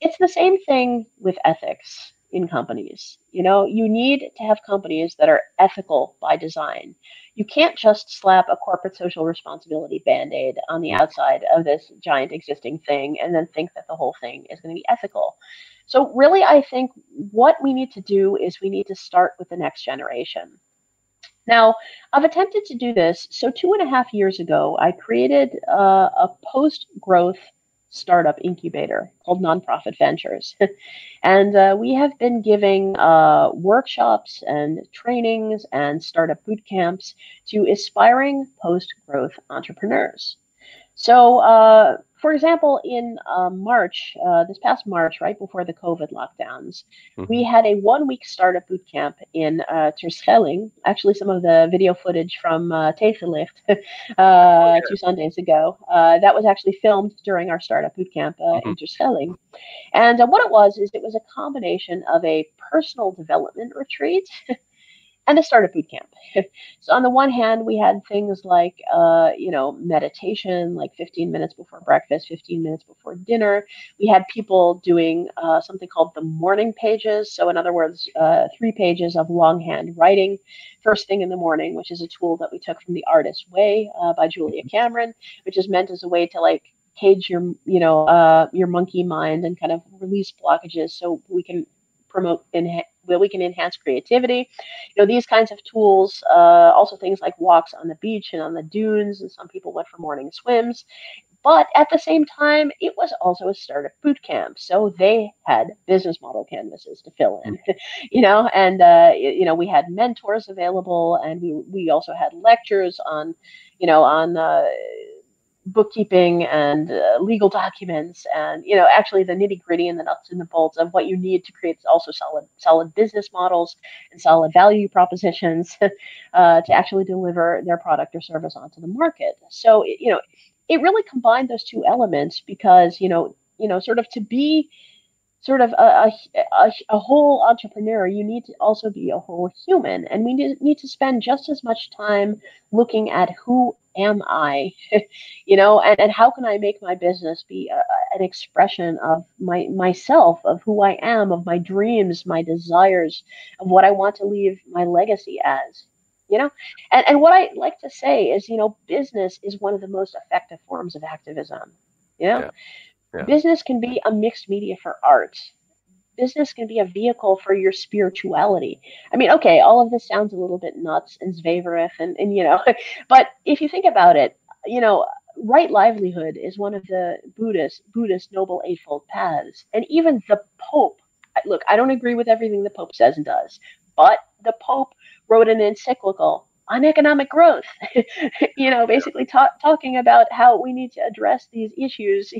It's the same thing with ethics in companies. You need to have companies that are ethical by design. You can't just slap a corporate social responsibility band-aid on the outside of this giant existing thing and then think that the whole thing is going to be ethical. So really, I think what we need to do is we need to start with the next generation. Now, I've attempted to do this. So 2.5 years ago, I created a post-growth startup incubator called Nonprofit Ventures. And we have been giving workshops and trainings and startup boot camps to aspiring post-growth entrepreneurs. So, for example, in March, this past March, right before the COVID lockdowns, we had a 1-week startup boot camp in Terschelling. Actually, some of the video footage from Tegenlicht 2 Sundays ago, that was actually filmed during our startup boot camp in Terschelling. And what it was is it was a combination of a personal development retreat and a startup boot camp. So on the one hand, we had things like, meditation, like 15 minutes before breakfast, 15 minutes before dinner. We had people doing something called the morning pages. So in other words, 3 pages of longhand writing first thing in the morning, which is a tool that we took from The Artist's Way by Julia Cameron, which is meant as a way to cage your monkey mind and kind of release blockages so we can we can enhance creativity. These kinds of tools, also things like walks on the beach and on the dunes, and some people went for morning swims. But at the same time, it was also a startup boot camp. So they had business model canvases to fill in, and we had mentors available, and we also had lectures on bookkeeping and legal documents, and actually the nitty gritty and the nuts and the bolts of what you need to create also solid business models and solid value propositions to actually deliver their product or service onto the market. So it really combined those 2 elements because sort of to be sort of a whole entrepreneur, you need to also be a whole human. And we need to spend just as much time looking at who am I, and how can I make my business be an expression of myself, of who I am, of my dreams, my desires, of what I want to leave my legacy as. And what I like to say is, business is one of the most effective forms of activism. Yeah. Business can be a mixed media for art. Business can be a vehicle for your spirituality. I mean, okay, all of this sounds a little bit nuts and Zweverich and but if you think about it, right livelihood is one of the Buddhist Noble Eightfold Paths. And even the Pope, look, I don't agree with everything the Pope says and does, but the Pope wrote an encyclical on economic growth, basically talking about how we need to address these issues,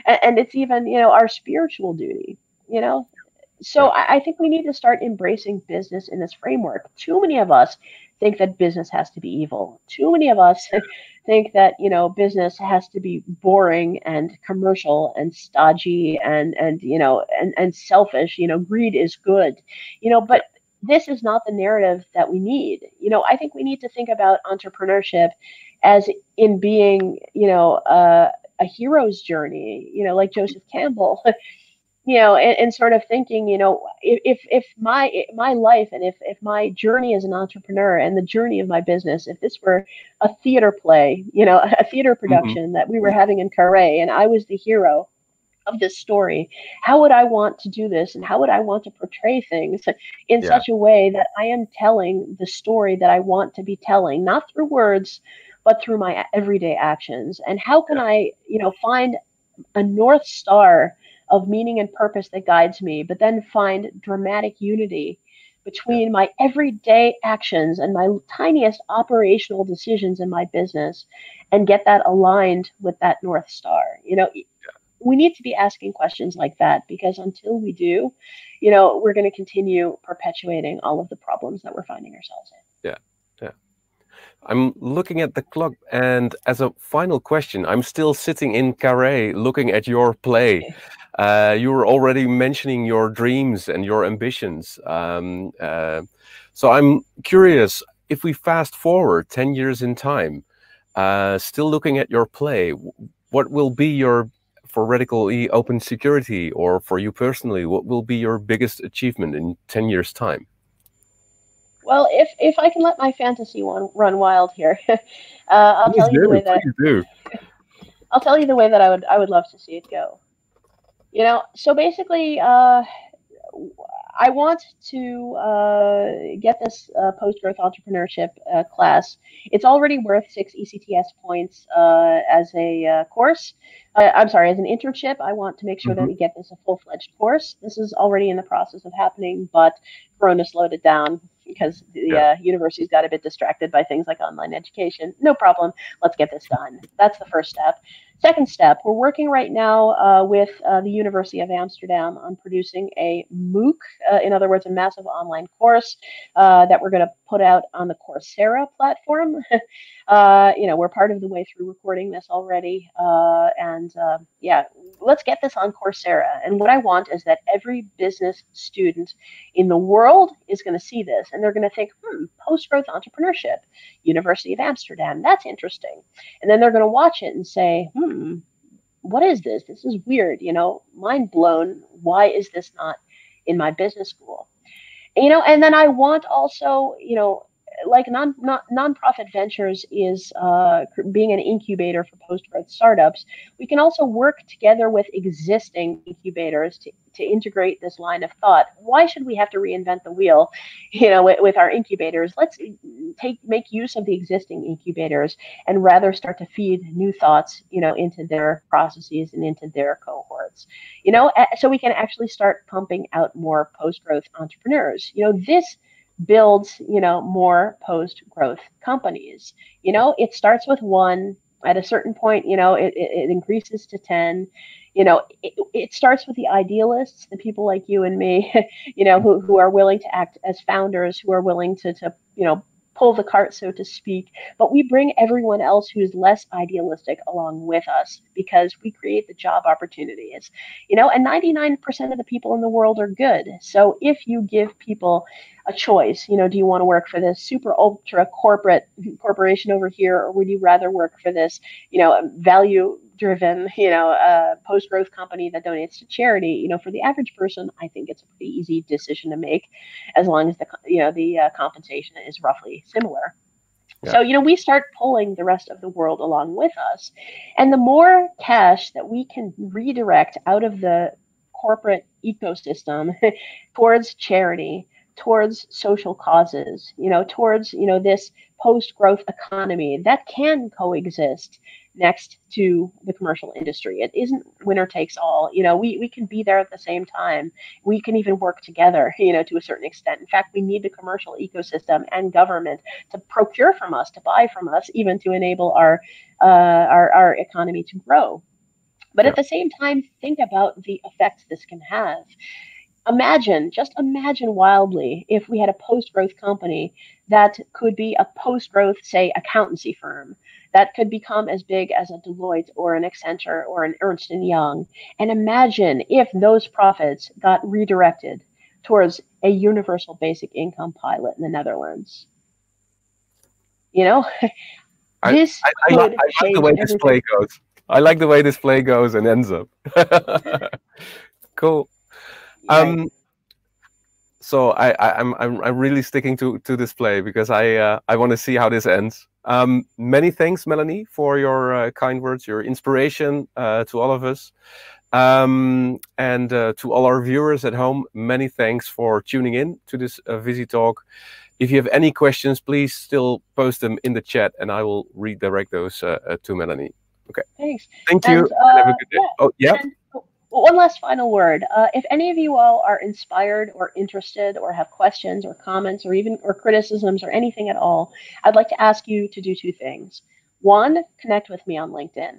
and it's even, our spiritual duty, So I think we need to start embracing business in this framework. Too many of us think that business has to be evil. Too many of us think that, business has to be boring and commercial and stodgy and selfish. Greed is good, but this is not the narrative that we need. I think we need to think about entrepreneurship as in being, a hero's journey, like Joseph Campbell, and sort of thinking, if my life and if my journey as an entrepreneur and the journey of my business, if this were a theater play, a theater production that we were having in Carré and I was the hero of this story, how would I want to do this, and how would I want to portray things in such a way that I am telling the story that I want to be telling, not through words, but through my everyday actions? And how can I, find a North Star of meaning and purpose that guides me, but then find dramatic unity between my everyday actions and my tiniest operational decisions in my business and get that aligned with that North Star. We need to be asking questions like that, because until we do, we're going to continue perpetuating all of the problems that we're finding ourselves in. Yeah, yeah. I'm looking at the clock, and as a final question, I'm still sitting in Carré looking at your play. You were already mentioning your dreams and your ambitions. So I'm curious, if we fast forward 10 years in time, still looking at your play, what will be your, for Radical E Open Security, or for you personally, what will be your biggest achievement in 10 years' time? Well, if I can let my fantasy one run wild here, I'll tell you the way that I'll tell you the way that I would love to see it go. So basically, I want to get this post-growth entrepreneurship class. It's already worth 6 ECTS points as a course. I'm sorry, as an internship. I want to make sure that we get this a full-fledged course. This is already in the process of happening, but Corona slowed it down because the university's got a bit distracted by things like online education. No problem. Let's get this done. That's the first step. Second step, we're working right now with the University of Amsterdam on producing a MOOC, in other words, a massive online course that we're going to put out on the Coursera platform. We're part of the way through recording this already. Yeah, let's get this on Coursera. And what I want is that every business student in the world is going to see this, and they're going to think, post-growth entrepreneurship, University of Amsterdam, that's interesting. And then they're going to watch it and say, what is this? This is weird, mind blown. Why is this not in my business school? And then I want also, like nonprofit ventures is being an incubator for post-growth startups. We can also work together with existing incubators to integrate this line of thought. Why should we have to reinvent the wheel, with our incubators? Let's make use of the existing incubators and rather start to feed new thoughts, into their processes and into their cohorts, so we can actually start pumping out more post-growth entrepreneurs. This builds, more post-growth companies. It starts with one. At a certain point, it increases to 10. It starts with the idealists, the people like you and me, who are willing to act as founders, who are willing to pull the cart, so to speak. But we bring everyone else who's less idealistic along with us, because we create the job opportunities, and 99% of the people in the world are good. So if you give people a choice, do you want to work for this super ultra corporation over here, or would you rather work for this, value driven, post-growth company that donates to charity? For the average person, I think it's a pretty easy decision to make, as long as the compensation is roughly similar. Yeah. So, we start pulling the rest of the world along with us. And the more cash that we can redirect out of the corporate ecosystem towards charity, towards social causes, towards, this post-growth economy that can coexist next to the commercial industry. It isn't winner takes all. We can be there at the same time. We can even work together, to a certain extent. In fact, we need the commercial ecosystem and government to procure from us, to buy from us, even to enable our economy to grow. But at the same time, think about the effects this can have. Just imagine wildly if we had a post-growth company that could be a post-growth, say, accountancy firm that could become as big as a Deloitte or an Accenture or an Ernst & Young. And imagine if those profits got redirected towards a universal basic income pilot in the Netherlands. This I like the way this play goes. I like the way this play goes and ends up. Cool. Right. So I'm really sticking to this play, because I want to see how this ends. Many thanks, Melanie, for your kind words, your inspiration to all of us, and to all our viewers at home. Many thanks for tuning in to this Viisi talk. If you have any questions, please still post them in the chat, and I will redirect those to Melanie. Okay. Thanks. Thank you. And have a good day. Yeah. Oh, yeah. One last final word. If any of you all are inspired or interested or have questions or comments or even criticisms or anything at all, I'd like to ask you to do two things. One, connect with me on LinkedIn.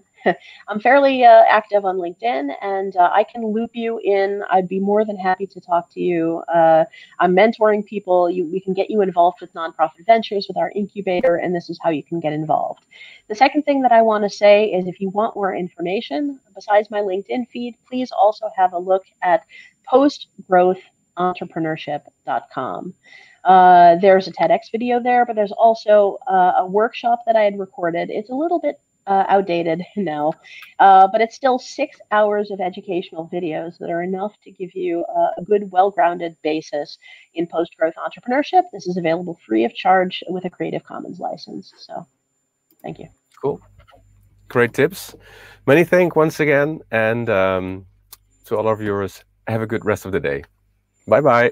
I'm fairly active on LinkedIn, and I can loop you in. I'd be more than happy to talk to you. I'm mentoring people. We can get you involved with nonprofit ventures with our incubator, and this is how you can get involved. The second thing that I want to say is if you want more information, besides my LinkedIn feed, please also have a look at postgrowthentrepreneurship.com. There's a TEDx video there, but there's also a workshop that I had recorded. It's a little bit outdated now, but it's still 6 hours of educational videos that are enough to give you a good, well-grounded basis in post-growth entrepreneurship. This is available free of charge with a Creative Commons license. So thank you. Cool. Great tips. Many thanks once again. And to all our viewers, have a good rest of the day. Bye-bye.